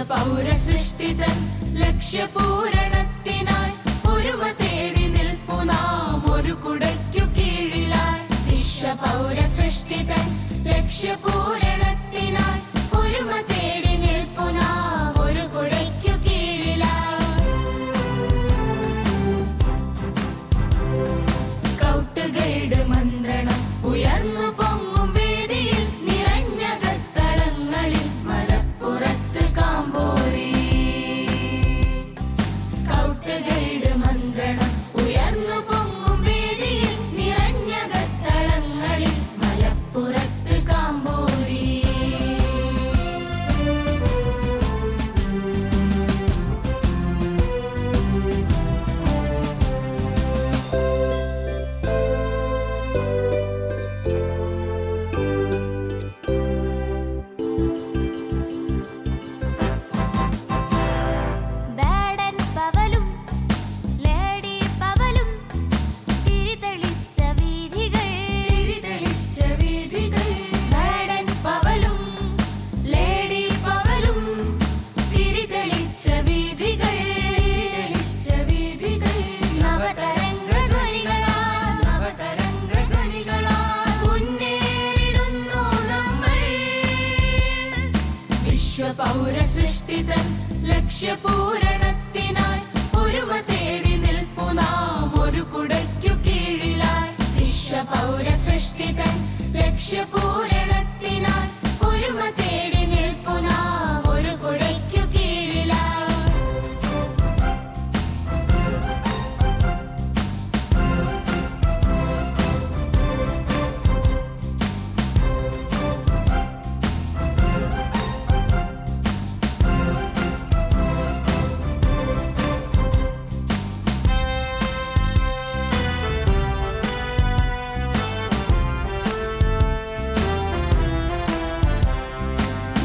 വിശ്വപൗരസൃഷ്ടിതൻ ലക്ഷ്യപൂരണത്തിനായി ഒരുമ തേടി നിൽപ്പു നാം ഒരു കുടയ്ക്കു കീഴിലായി. വിശ്വപൗരസൃഷ്ടിതൻ ലക്ഷ്യപൂരണത്തിനായി ഒരുമ തേടി നിൽപ്പു നാം ഒരു കുടയ്ക്കു കീഴിലായി. സ്കൗട്ട് ഗൈഡ് മന്ത്രണം ഉയർന്നു പൊങ്ങും വേദിയിൽ നിറഞ്ഞ കത്തളങ്ങളിൽ മലപ്പുറത്ത് കാമ്പോരി. സ്കൗട്ട് ഗൈഡ് മന്ത്രണം ഉയർന്നു പൊങ്ങും വേദിയിൽ നിറഞ്ഞ കത്തളങ്ങളിൽ മലപ്പുറത്ത് കാമ്പോരി. ബാഡൻ പവലും ലേഡി പവലും തിരിതെളിച്ച വീഥികൾ. തിരിതെളിച്ച വീഥികൾ ബാഡൻ പവലും ലേഡി പവലും തിരിതെളിച്ച വീഥികൾ. തിരിതെളിച്ച വീഥികൾ നവതരംഗ ധ്വനികളാൽ നവതരംഗ ധ്വനികളാൽ മുന്നേറിടുന്നു നമ്മൾ. വിശ്വപൗരസൃഷ്ടിതൻ ലക്ഷ്യപൂരണത്തിനായി ഒരുമ തേടി നിൽപ്പു നാം ഒരു കുടയ്ക്കു കീഴിലായി. വിശ്വപൗരസൃഷ്ടിതൻ ലക്ഷ്യപൂരണത്തിനായി ഒരുമ തേടി നിൽപ്പു നാം ഒരു കുടയ്ക്കു കീഴിലായി.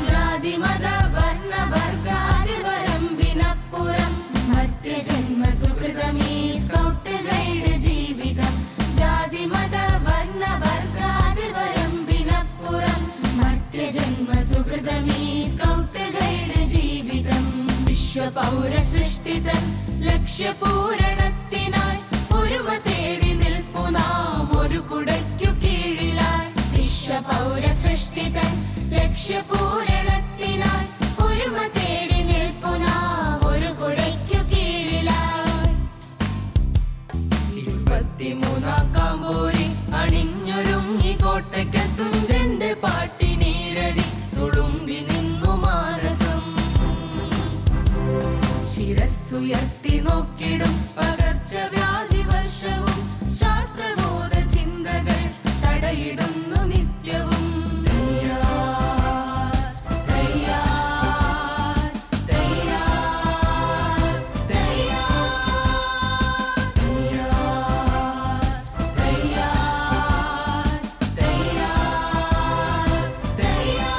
ജാതിമത വർണ്ണ വർഗ അതിർവരമ്പിനപ്പുറം മധ്യജന്മ സുഹൃതമീ സ്കൗട്ട് ഗൈഡ് ജീവിതം. ജാതിമത വർണ്ണ വർഗ അതിർവരമ്പിനപ്പുറം മധ്യജന്മ സുഹൃതമീ സ്കൗട്ട് ഗൈഡ് ജീവിതം. വിശ്വപൗരസൃഷ്ടിതൻ ലക്ഷ്യപൂരണത്തിനായി ഒരുമ തേടി നിൽപ്പു നാം ഒരു കുടയ്ക്കു കീഴിലായി. വിശ്വപൗരസൃഷ്ടിതൻ ലക്ഷ്യപൂരണത്തിനായി ഒരുമ തേടി നിൽപ്പു നാം ഒരു കുടയ്ക്കു കീഴിലായി. 23 കാമ്പോരി അണിഞ്ഞൊരുങ്ങി കോട്ടയ്ക്കെത്തും ജന്റെ പാട്ടിനീരടി തുളുമ്പി നിന്നു മാനസം. ശിരസ്സുയർത്തി നോക്കിടും പകർച്ചവ്യാധി വർഷവും ശാസ്ത്രബോധ ചിന്തകൾ തടയിടുന്നു നിത്യവും. തയ്യാർ, തയ്യാർ, തയ്യാർ, തയ്യാർ, തയ്യാർ, തയ്യാർ, തയ്യാർ,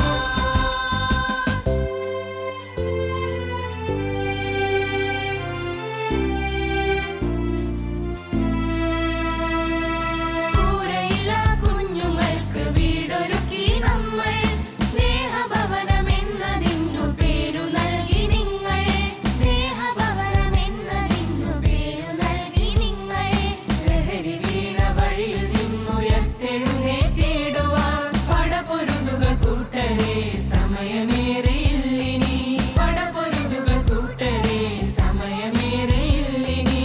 പൂരയില്ല കുഞ്ഞുങ്ങൾക്ക് വീടൊരുക്കി നമ്മൾ. സ്നേഹഭവനമെന്നതിന്നു പേരു നൽകി നിങ്ങൾ. സ്നേഹഭവനമെന്നതിന്നു പേരു നൽകി നിങ്ങൾ. ലഹരി വീണ വഴിയിൽ നിന്നുയർത്തെഴുന്നേറ്റിടുവാൻ പടപൊരുതുക കൂട്ടരെ സമയമേറെയില്ലിനി. പടപൊരുതുക കൂട്ടരെ സമയമേറെയില്ലിനി.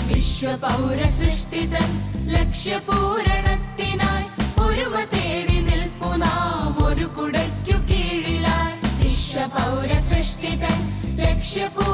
വിശ്വപൗരസൃഷ്ടിതൻ ലക്ഷ്യപൂരണത്തിനായി ഒരുമ തേടി നിൽപ്പു നാം ഒരു കുടയ്ക്കു കീഴിലായി. വിശ്വപൗരസൃഷ്ടിതൻ ലക്ഷ്യപൂരണത്തിനായി